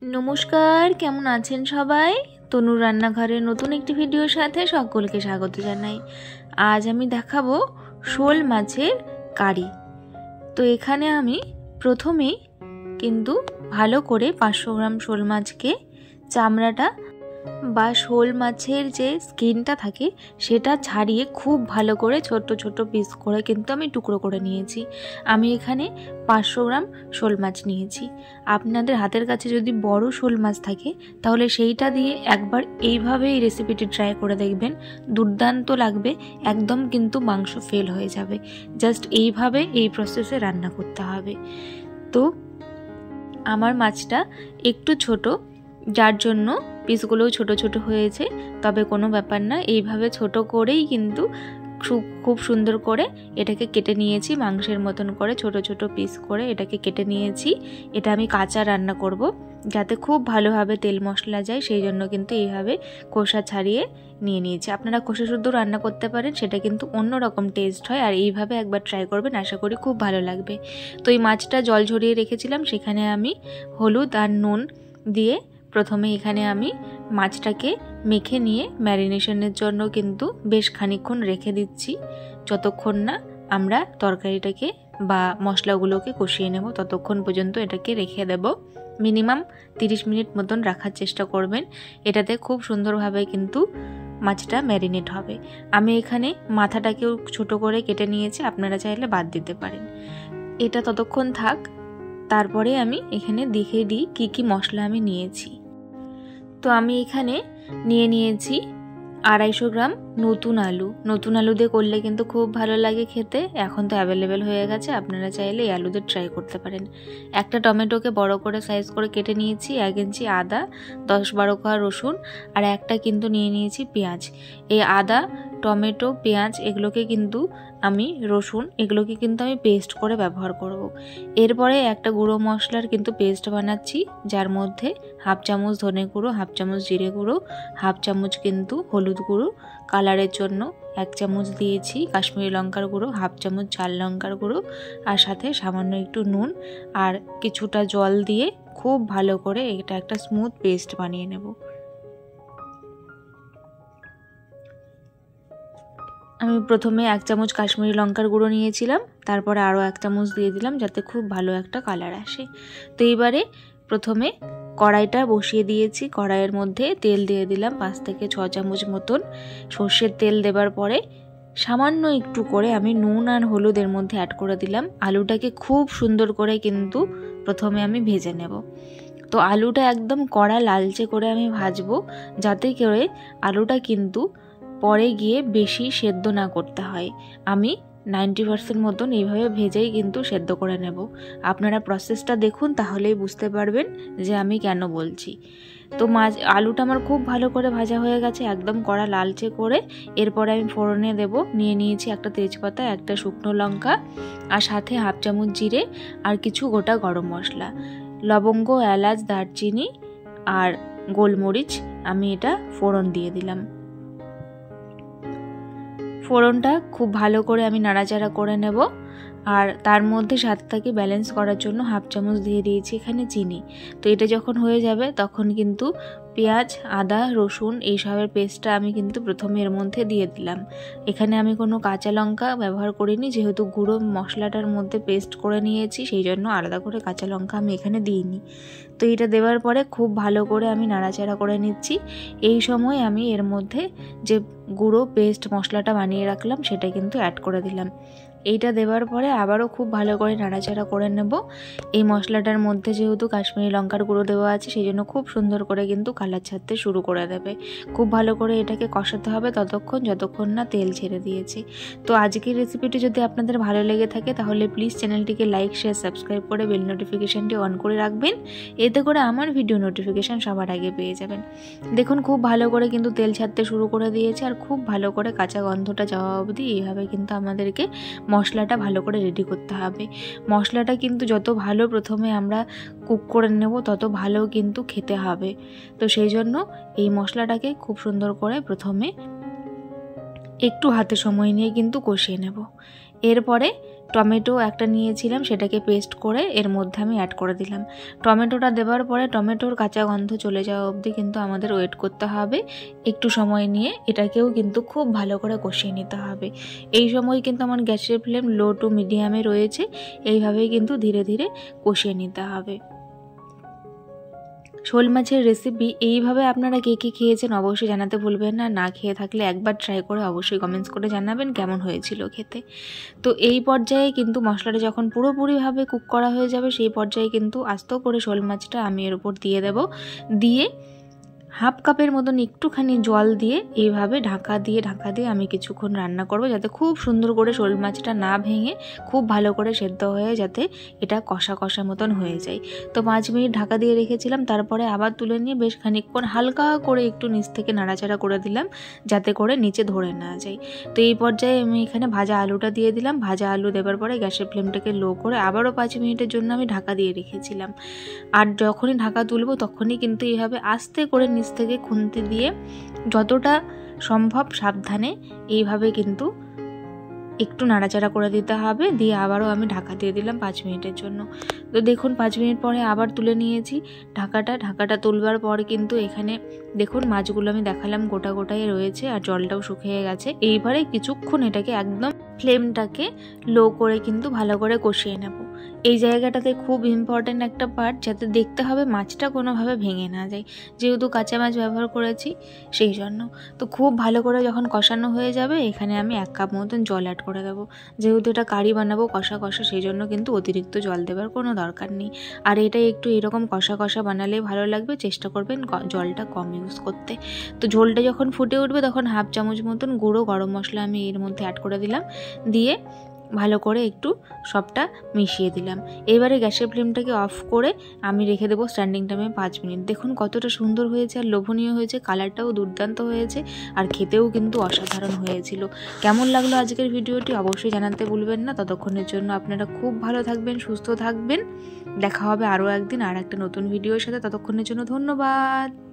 नमस्कार केमन आছেন সবাই তনুর রান্নাঘরের নতুন একটি ভিডিওর সাথে সকলকে স্বাগত জানাই। আজ আমি দেখাবো শোল মাছের কারি। তো এখানে আমি প্রথমেই কিন্তু ভালো করে 500 গ্রাম শোল মাছকে চামড়াটা বা শোল মাছের যে স্কিনটা থাকে সেটা ছাড়িয়ে খুব ভালো করে ছোট ছোট পিস করে কিন্তু আমি টুকরো করে নিয়েছি। আমি এখানে 500 গ্রাম শোল মাছ নিয়েছি। আপনাদের হাতের কাছে যদি বড় শোল মাছ থাকে তাহলে সেইটা দিয়ে একবার এইভাবে এই রেসিপিটি ট্রাই করে দেখবেন, দুর্দান্ত লাগবে, একদম কিন্তু মাংস ফেল হয়ে যাবে। জাস্ট এইভাবে এই প্রসেসে রান্না করতে হবে। তো আমার মাছটা একটু ছোট, যার জন্য পিসগুলোও ছোট ছোট হয়েছে, তবে কোনো ব্যাপার না, এইভাবে ছোট করেই কিন্তু খুব সুন্দর করে এটাকে কেটে নিয়েছি। মাংসের মতন করে ছোট ছোট পিস করে এটাকে কেটে নিয়েছি। এটা আমি কাঁচা রান্না করব, যাতে খুব ভালোভাবে তেল মশলা যায়, সেই জন্য কিন্তু এইভাবে খোসা ছাড়িয়ে নিয়েছি। আপনারা খোসা শুদ্ধ রান্না করতে পারেন, সেটা কিন্তু অন্যরকম টেস্ট হয়। আর এইভাবে একবার ট্রাই করবেন, আশা করি খুব ভালো লাগবে। তো এই মাছটা জল ঝরিয়ে রেখেছিলাম, সেখানে আমি হলুদ আর নুন দিয়ে প্রথমে এখানে আমি মাছটাকে মেখে নিয়ে ম্যারিনেশনের জন্য কিন্তু বেশ খানিকক্ষণ রেখে দিচ্ছি। যতক্ষণ না আমরা তরকারিটাকে বা মশলাগুলোকে কষিয়ে নেব ততক্ষণ পর্যন্ত এটাকে রেখে দেব। মিনিমাম 30 মিনিট মতন রাখার চেষ্টা করবেন, এটাতে খুব সুন্দরভাবে কিন্তু মাছটা ম্যারিনেট হবে। আমি এখানে মাথাটাকেও ছোট করে কেটে নিয়েছি, আপনারা চাইলে বাদ দিতে পারেন। এটা ততক্ষণ থাক, তারপরে আমি এখানে দেখিয়ে দিই কি কি মশলা আমি নিয়েছি। তো আমি এখানে নিয়েছি 250 গ্রাম নতুন আলু। নতুন আলু দিয়ে করলে কিন্তু খুব ভালো লাগে খেতে, এখন তো অ্যাভেলেবেল হয়ে গেছে, আপনারা চাইলে এই আলু দিয়ে ট্রাই করতে পারেন। একটা টমেটোকে বড় করে সাইজ করে কেটে নিয়েছি, 1 ইঞ্চি আদা, 10-12 কোয়া রসুন, আর একটা কিন্তু নিয়েছি পেঁয়াজ। এই আদা, টমেটো, পেঁয়াজ এগুলোকে কিন্তু আমি রসুন এগুলোকে কিন্তু আমি পেস্ট করে ব্যবহার করব। এরপরে একটা গুঁড়ো মশলার কিন্তু পেস্ট বানাচ্ছি, যার মধ্যে 1/2 চামচ ধনে গুঁড়ো, 1/2 চামচ জিরে গুঁড়ো, 1/2 চামচ কিন্তু হলুদ গুঁড়ো, কালারের জন্য 1 চামচ দিয়েছি কাশ্মীরি লঙ্কার গুঁড়ো, 1/2 চামচ ঝাল লঙ্কার গুঁড়ো, আর সাথে সামান্য একটু নুন আর কিছুটা জল দিয়ে খুব ভালো করে এটা একটা স্মুথ পেস্ট বানিয়ে নেব। আমি প্রথমে 1 চামচ কাশ্মীরি লঙ্কার গুঁড়ো নিয়েছিলাম, তারপরে আরও 1 চামচ দিয়ে দিলাম যাতে খুব ভালো একটা কালার আসে। তো এইবারে প্রথমে কড়াইটা বসিয়ে দিয়েছি, কড়াইয়ের মধ্যে তেল দিয়ে দিলাম 5 থেকে 6 চামচ মতন। সর্ষের তেল দেবার পরে সামান্য একটু করে আমি নুন আর হলুদ এর মধ্যে অ্যাড করে দিলাম। আলুটাকে খুব সুন্দর করে কিন্তু প্রথমে আমি ভেজে নেব। তো আলুটা একদম কড়া লালচে করে আমি ভাজবো, যাতে করে আলুটা কিন্তু পরে গিয়ে বেশি সেদ্ধ না করতে হয়। আমি 90% মতন এইভাবে ভেজেই কিন্তু সেদ্ধ করে নেব। আপনারা প্রসেসটা দেখুন, তাহলেই বুঝতে পারবেন যে আমি কেন বলছি। তো আলুটা আমার খুব ভালো করে ভাজা হয়ে গেছে, একদম কড়া লালচে করে। এরপরে আমি ফোড়নে দেব, নিয়েছি একটা তেজপাতা, একটা শুকনো লঙ্কা, আর সাথে 1/2 চামচ জিরে আর কিছু গোটা গরম মশলা, লবঙ্গ, এলাচ, দারচিনি আর গোলমরিচ আমি এটা ফোড়ন দিয়ে দিলাম। ফোড়নটা খুব ভালো করে আমি নাড়াচাড়া করে নেব। আর তার মধ্যে স্বাদটাকে ব্যালেন্স করার জন্য 1/2 চামচ দিয়ে দিয়েছি এখানে চিনি। তো এটা যখন হয়ে যাবে তখন কিন্তু পেঁয়াজ, আদা, রসুন এইসবের পেস্টটা আমি কিন্তু প্রথমে এর মধ্যে দিয়ে দিলাম। এখানে আমি কোনো কাঁচা লঙ্কা ব্যবহার করিনি, যেহেতু গুঁড়ো মশলাটার মধ্যে পেস্ট করে নিয়েছি, সেই জন্য আলাদা করে কাঁচা লঙ্কা আমি এখানে দিইনি। তো এটা দেওয়ার পরে খুব ভালো করে আমি নাড়াচাড়া করে নিচ্ছি। এই সময় আমি এর মধ্যে যে গুঁড়ো পেস্ট মশলাটা বানিয়ে রাখলাম সেটা কিন্তু অ্যাড করে দিলাম। এইটা দেওয়ার পরে আবারও খুব ভালো করে নাড়াচাড়া করে নেব। এই মশলাটার মধ্যে যেহেতু কাশ্মীরি লঙ্কার গুঁড়ো দেওয়া আছে, সেই জন্য খুব সুন্দর করে কিন্তু কালার ছাড়তে শুরু করে দেবে। খুব ভালো করে এটাকে কষাতে হবে ততক্ষণ যতক্ষণ না তেল ছেড়ে দিয়েছে। তো আজকের রেসিপিটি যদি আপনাদের ভালো লেগে থাকে তাহলে প্লিজ চ্যানেলটিকে লাইক, শেয়ার, সাবস্ক্রাইব করে বেল নোটিফিকেশানটি অন করে রাখবেন, এতে করে আমার ভিডিও নোটিফিকেশান সবার আগে পেয়ে যাবেন। দেখুন খুব ভালো করে কিন্তু তেল ছাড়তে শুরু করে দিয়েছে, আর খুব ভালো করে কাঁচা গন্ধটা যাওয়া অবধি এইভাবে কিন্তু আমাদেরকে মশলাটা ভালো করে রেডি করতে হবে। মশলাটা কিন্তু যত ভালো প্রথমে আমরা কুক করে নেব তত ভালো কিন্তু খেতে হবে। তো সেই জন্য এই মশলাটাকে খুব সুন্দর করে প্রথমে একটু হাতে সময় নিয়ে কিন্তু কষিয়ে নেব। এরপরে টমেটো একটা নিয়েছিলাম, সেটাকে পেস্ট করে এর মধ্যে আমি অ্যাড করে দিলাম। টমেটোটা দেওয়ার পরে টমেটোর কাঁচা গন্ধ চলে যাওয়া অবধি কিন্তু আমাদের ওয়েট করতে হবে। একটু সময় নিয়ে এটাকেও কিন্তু খুব ভালো করে কষিয়ে নিতে হবে। এই সময় কিন্তু আমার গ্যাসের ফ্লেম লো টু মিডিয়ামে রয়েছে। এইভাবেই কিন্তু ধীরে ধীরে কষিয়ে নিতে হবে। শোল মাছের রেসিপি এইভাবে আপনারা কে কে খেয়েছেন অবশ্যই জানাতে ভুলবেন না। না খেয়ে থাকলে একবার ট্রাই করে অবশ্যই কমেন্টস করে জানাবেন কেমন হয়েছিল খেতে। তো এই পর্যায়ে কিন্তু মশলাটা যখন পুরোপুরিভাবে কুক করা হয়ে যাবে, সেই পর্যায়ে কিন্তু আস্ত করে শোল মাছটা আমি এর উপর দিয়ে দেব। দিয়ে হাফ কাপের মতন একটুখানি জল দিয়ে এইভাবে ঢাকা দিয়ে আমি কিছুক্ষণ রান্না করব, যাতে খুব সুন্দর করে শোল মাছটা না ভেঙে খুব ভালো করে সেদ্ধ হয়ে যাতে এটা কষা কষা মতন হয়ে যায়। তো 5 মিনিট ঢাকা দিয়ে রেখেছিলাম, তারপরে আবার তুলে নিয়ে বেশ খানিকক্ষণ হালকা করে একটু নিচ থেকে নাড়াচাড়া করে দিলাম, যাতে করে নিচে ধরে না যায়। তো এই পর্যায়ে আমি এখানে ভাজা আলুটা দিয়ে দিলাম। ভাজা আলু দেওয়ার পরে গ্যাসের ফ্লেমটাকে লো করে আবারও 5 মিনিটের জন্য আমি ঢাকা দিয়ে রেখেছিলাম। আর যখনই ঢাকা তুলবো তখনই কিন্তু এইভাবে আস্তে করে নিচ থেকে খুন্তি দিয়ে যতটা সম্ভব সাবধানে এইভাবে কিন্তু একটু নাড়াচাড়া করে দিতে হবে। দিয়ে আবারও আমি ঢাকা দিয়ে দিলাম 5 মিনিটের জন্য। তো দেখুন 5 মিনিট পরে আবার তুলে নিয়েছি ঢাকাটা তুলবার পর কিন্তু এখানে দেখুন মাছগুলো আমি দেখালাম গোটা গোটাই রয়েছে আর জলটাও শুকিয়ে গেছে। এইবারে কিছুক্ষণ এটাকে একদম ফ্লেমটাকে লো করে কিন্তু ভালো করে কষিয়ে নেব। এই জায়গাটাতে খুব ইম্পর্ট্যান্ট একটা পার্ট, যাতে দেখতে হবে মাছটা কোনোভাবে ভেঙে না যায়, যেহেতু কাঁচা মাছ ব্যবহার করেছি সেই জন্য। তো খুব ভালো করে যখন কষানো হয়ে যাবে এখানে আমি 1 কাপ মতন জল অ্যাড করে দেবো। যেহেতু এটা কারি বানাবো কষা কষা, সেই জন্য কিন্তু অতিরিক্ত জল দেওয়ার কোনো দরকার নেই। আর এটা একটু এরকম কষা কষা বানালে ভালো লাগবে, চেষ্টা করবেন জলটা কম ইউজ করতে। তো ঝোলটা যখন ফুটে উঠবে তখন হাফ চামচ মতন গুঁড়ো গরম মশলা আমি এর মধ্যে অ্যাড করে দিলাম। দিয়ে ভালো করে একটু সবটা মিশিয়ে দিলাম। এবারে গ্যাসের ফ্লেমটাকে অফ করে আমি রেখে দেবো স্ট্যান্ডিং টাইমে 5 মিনিট। দেখুন কতটা সুন্দর হয়েছে আর লোভনীয় হয়েছে, কালারটাও দুর্দান্ত হয়েছে আর খেতেও কিন্তু অসাধারণ হয়েছিল। কেমন লাগলো আজকের ভিডিওটি অবশ্যই জানাতে ভুলবেন না। ততক্ষণের জন্য আপনারা খুব ভালো থাকবেন, সুস্থ থাকবেন। দেখা হবে আরও একদিন আর একটা নতুন ভিডিওর সাথে। ততক্ষণের জন্য ধন্যবাদ।